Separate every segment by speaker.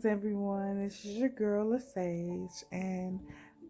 Speaker 1: everyone. This is your girl, Sage, and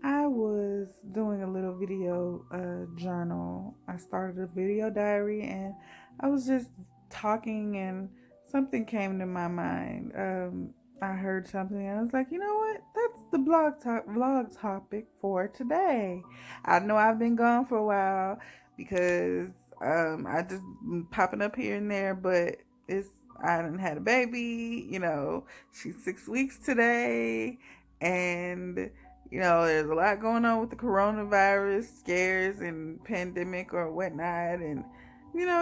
Speaker 1: I was doing a little video journal. I started a video diary, and I was just talking, and something came to my mind. I heard something, and I was like, you know what? That's the vlog topic for today. I know I've been gone for a while because I just been popping up here and there, but it's I done had a baby, she's 6 weeks today, and there's a lot going on with the coronavirus scares and pandemic or whatnot, and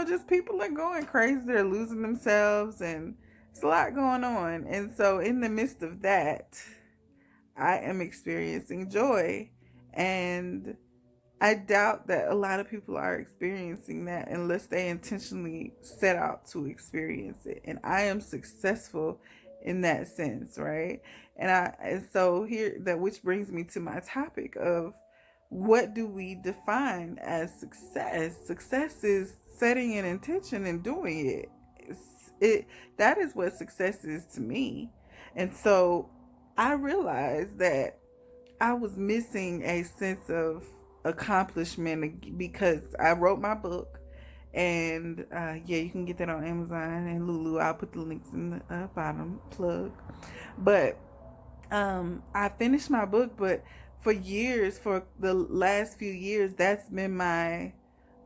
Speaker 1: just people are going crazy, they're losing themselves, and it's a lot going on. And so in the midst of that, I am experiencing joy, and I doubt that a lot of people are experiencing that unless they intentionally set out to experience it. And I am successful in that sense, right? And so here, that which brings me to my topic of, what do we define as success? Success is setting an intention and doing it. It that is what success is to me. And so I realized that I was missing a sense of accomplishment because I wrote my book, and yeah, you can get that on Amazon and Lulu. I'll put the links in the bottom plug. But I finished my book, but for the last few years, that's been my,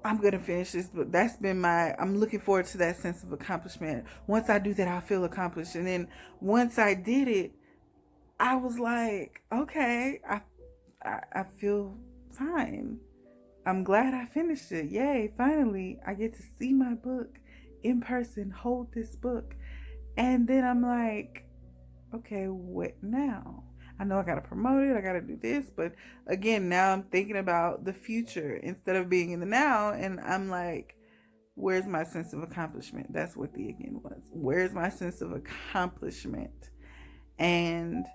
Speaker 1: I'm gonna finish this, but that's been my, I'm looking forward to that sense of accomplishment. Once I do that, I feel accomplished. And then once I did it, I was like, okay, I feel fine. I'm glad I finished it. Yay, finally, I get to see my book in person, hold this book. And then I'm like, okay, what now? I know I got to promote it, I got to do this. But again, now I'm thinking about the future instead of being in the now. And I'm like, where's my sense of accomplishment? That's what the again was. Where's my sense of accomplishment? And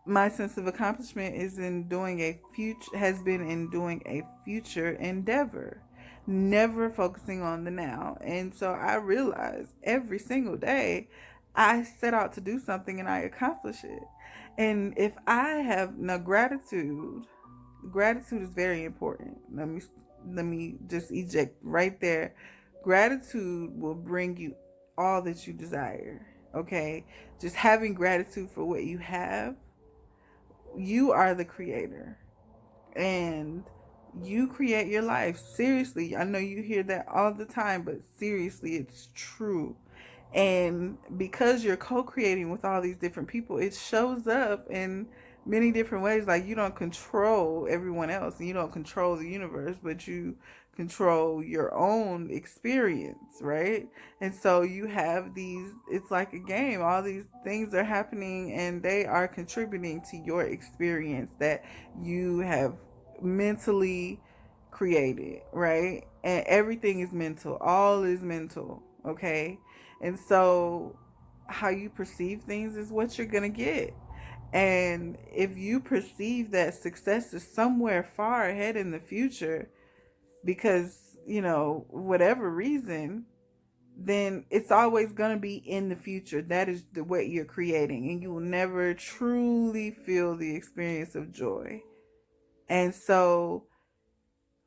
Speaker 1: my sense of accomplishment is in doing has been in doing a future endeavor, never focusing on the now. And so I realize every single day I set out to do something and I accomplish it. And if I have now, gratitude is very important. Let me just eject right there. Gratitude will bring you all that you desire. Okay, just having gratitude for what you have. You are the creator, and you create your life. Seriously, I know you hear that all the time, but seriously, it's true. And because you're co-creating with all these different people, it shows up in many different ways. Like, you don't control everyone else and you don't control the universe, but you control your own experience, right? And so you have these, it's like a game. All these things are happening and they are contributing to your experience that you have mentally created, right? And everything is mental. All is mental, okay? And so how you perceive things is what you're going to get. And if you perceive that success is somewhere far ahead in the future because, whatever reason, then it's always going to be in the future. That is what you're creating. And you will never truly feel the experience of joy. And so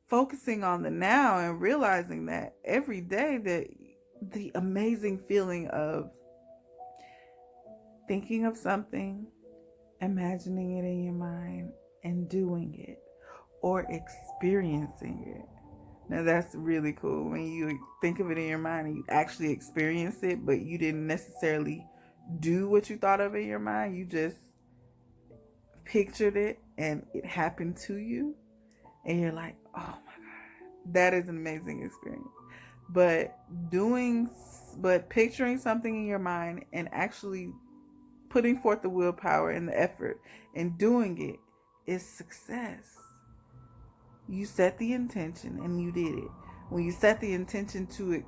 Speaker 1: focusing on the now and realizing that every day, that the amazing feeling of thinking of something, imagining it in your mind, and doing it or experiencing it. Now that's really cool when you think of it in your mind and you actually experience it, but you didn't necessarily do what you thought of in your mind. You just pictured it and it happened to you, and you're like, oh my God, that is an amazing experience. But picturing something in your mind and actually putting forth the willpower and the effort and doing it is success. You set the intention and you did it. When you set the intention to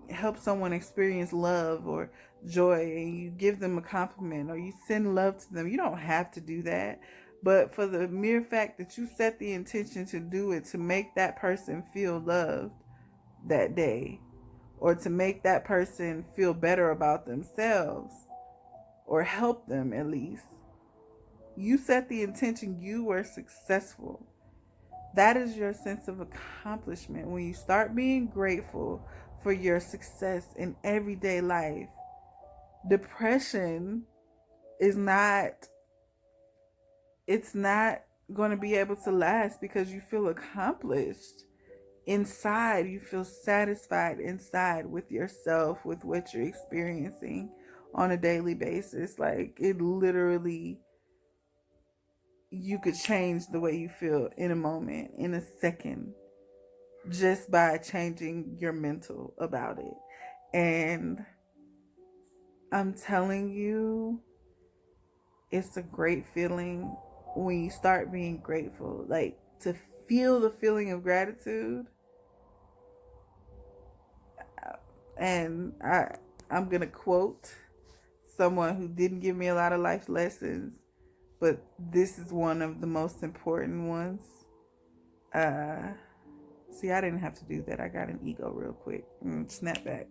Speaker 1: help someone experience love or joy, and you give them a compliment or you send love to them, you don't have to do that. But for the mere fact that you set the intention to do it, to make that person feel loved that day, or to make that person feel better about themselves, or help them at least. You set the intention, you were successful. That is your sense of accomplishment. When you start being grateful for your success in everyday life, depression is not, it's not going to be able to last because you feel accomplished inside. You feel satisfied inside with yourself, with what you're experiencing on a daily basis. Like, it literally, you could change the way you feel in a moment, in a second, just by changing your mental about it. And I'm telling you, it's a great feeling when you start being grateful. Like, to feel the feeling of gratitude. And I'm gonna quote someone who didn't give me a lot of life lessons, but this is one of the most important ones. See, I didn't have to do that. I got an ego real quick. Snap back.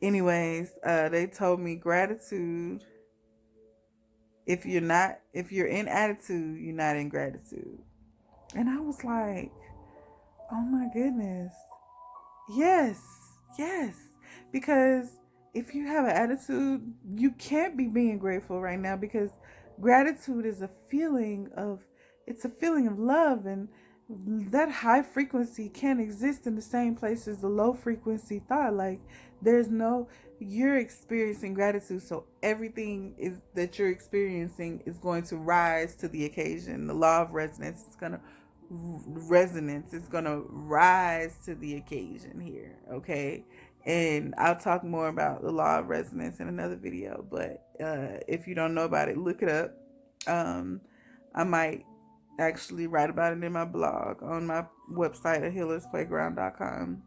Speaker 1: Anyways, they told me gratitude. If you're in attitude, you're not in gratitude. And I was like, oh my goodness. Yes, yes. Because if you have an attitude, you can't be being grateful right now, because gratitude is a feeling of, it's a feeling of love, and that high frequency can't exist in the same place as the low frequency thought. Like, there's no, you're experiencing gratitude, so everything is that you're experiencing is going to rise to the occasion. The law of resonance is going to rise to the occasion here, okay? And I'll talk more about the law of resonance in another video, but if you don't know about it, look it up. I might actually write about it in my blog on my website at healersplayground.com.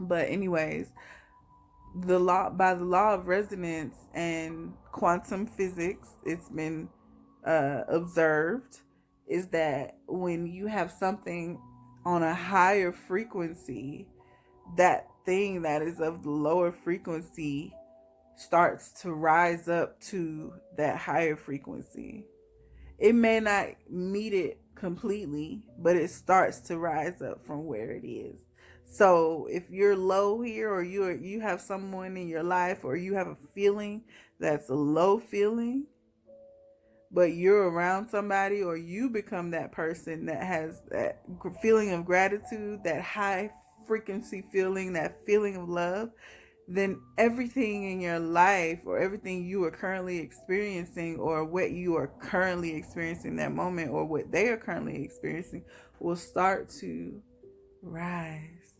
Speaker 1: But anyways, by the law of resonance and quantum physics, it's been observed, is that when you have something on a higher frequency, that thing that is of the lower frequency starts to rise up to that higher frequency. It may not meet it completely, but it starts to rise up from where it is. So if you're low here, or you have someone in your life, or you have a feeling that's a low feeling, but you're around somebody, or you become that person that has that feeling of gratitude, that high frequency feeling, that feeling of love, then everything in your life, or everything you are currently experiencing, or what you are currently experiencing in that moment, or what they are currently experiencing, will start to rise.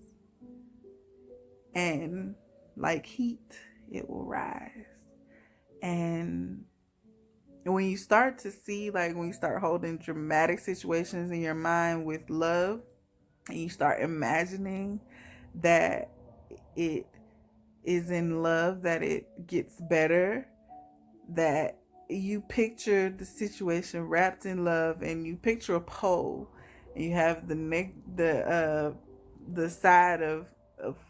Speaker 1: And like heat, it will rise. And when you start to see, like when you start holding dramatic situations in your mind with love, and you start imagining that it is in love, that it gets better, that you picture the situation wrapped in love, and you picture a pole, and you have the side of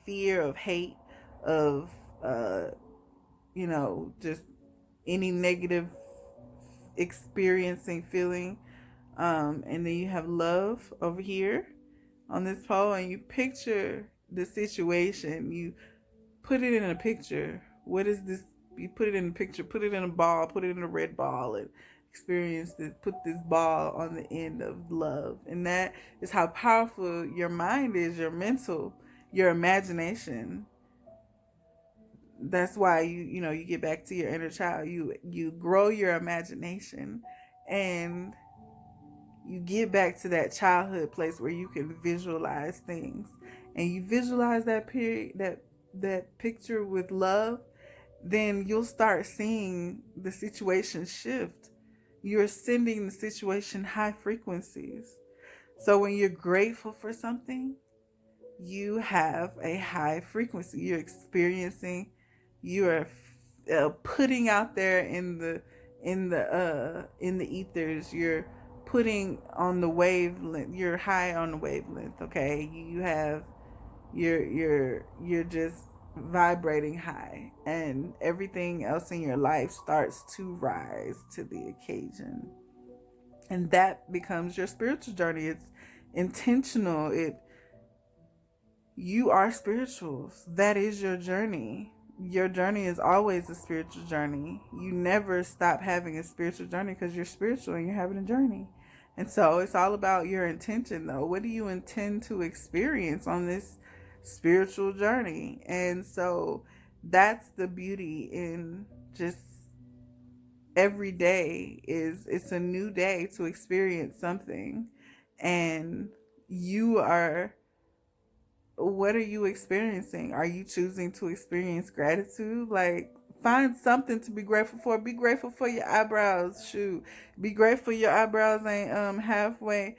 Speaker 1: fear, of hate, of just any negative experiencing feeling, and then you have love over here on this pole, and you picture the situation, you put it in a picture. What is this? You put it in a picture, put it in a ball, put it in a red ball, and experience this. Put this ball on the end of love. And that is how powerful your mind is, your mental, your imagination. That's why you get back to your inner child. You grow your imagination, and you get back to that childhood place where you can visualize things, and you visualize that period, that picture with love, then you'll start seeing the situation shift. You're sending the situation high frequencies. So when you're grateful for something, you have a high frequency. You're experiencing, you are putting out there in the ethers. You're putting on the wavelength. You're high on the wavelength. Okay, you have you're just vibrating high, and everything else in your life starts to rise to the occasion. And that becomes your spiritual journey. It's intentional. You are spiritual. That is your journey. Your journey is always a spiritual journey. You never stop having a spiritual journey because you're spiritual and you're having a journey. And so it's all about your intention, though. What do you intend to experience on this spiritual journey? And so that's the beauty in just every day is it's a new day to experience something. And you are what are you experiencing? Are you choosing to experience gratitude? Like, find something to be grateful for. Be grateful for your eyebrows. Shoot, be grateful your eyebrows ain't halfway.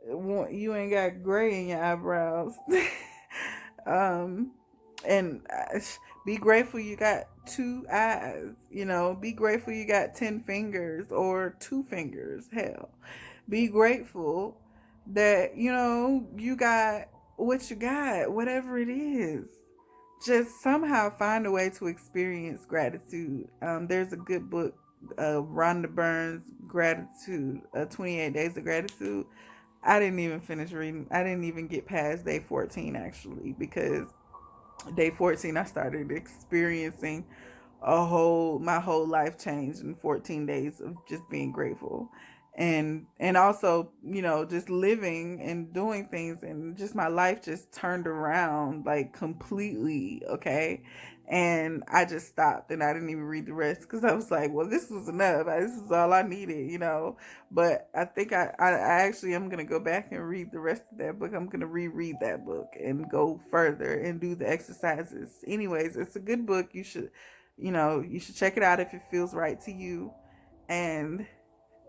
Speaker 1: You ain't got gray in your eyebrows. um, and be grateful you got two eyes. Be grateful you got 10 fingers or 2 fingers. Hell, be grateful that you got what you got, whatever it is. Just somehow find a way to experience gratitude. There's a good book, Rhonda Byrne's Gratitude, 28 Days of Gratitude. I didn't even finish reading. I didn't even get past day 14, actually, because day 14 I started experiencing my whole life changed in 14 days of just being grateful, and also just living and doing things, and just my life just turned around like completely. Okay. And I just stopped and I didn't even read the rest because I was like, well, this was enough. This is all I needed. But I think I actually am going to go back and read the rest of that book. I'm going to reread that book and go further and do the exercises. Anyways, it's a good book. You should check it out if it feels right to you. And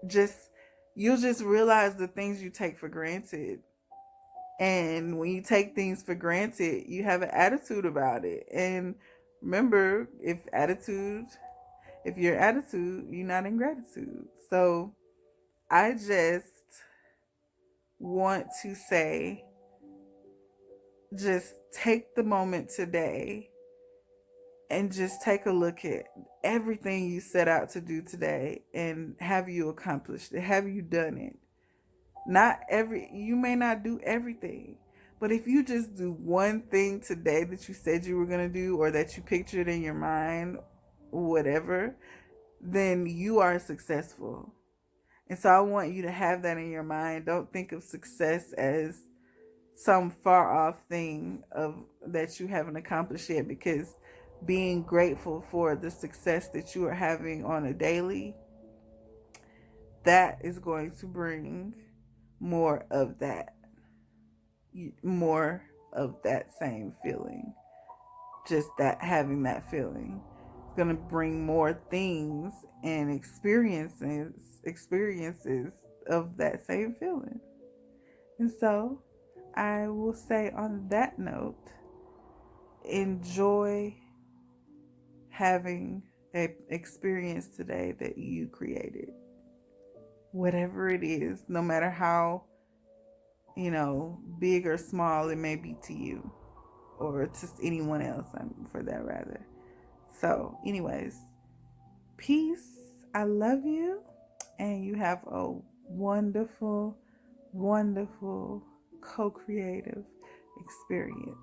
Speaker 1: just, you'll just realize the things you take for granted. And when you take things for granted, you have an attitude about it. And remember, if you're attitude, you're not in gratitude. So I just want to say, just take the moment today and just take a look at everything you set out to do today, and have you accomplished it? Have you done it? You may not do everything, but if you just do one thing today that you said you were going to do, or that you pictured in your mind, whatever, then you are successful. And so I want you to have that in your mind. Don't think of success as some far off thing of that you haven't accomplished yet, because being grateful for the success that you are having on a daily, that is going to bring more of that same feeling. Just that, having that feeling is going to bring more things and experiences of that same feeling. And so I will say, on that note, enjoy having an experience today that you created. Whatever it is, no matter how, big or small it may be to you, or to anyone else, for that rather. So, anyways, peace. I love you, and you have a wonderful, wonderful co-creative experience.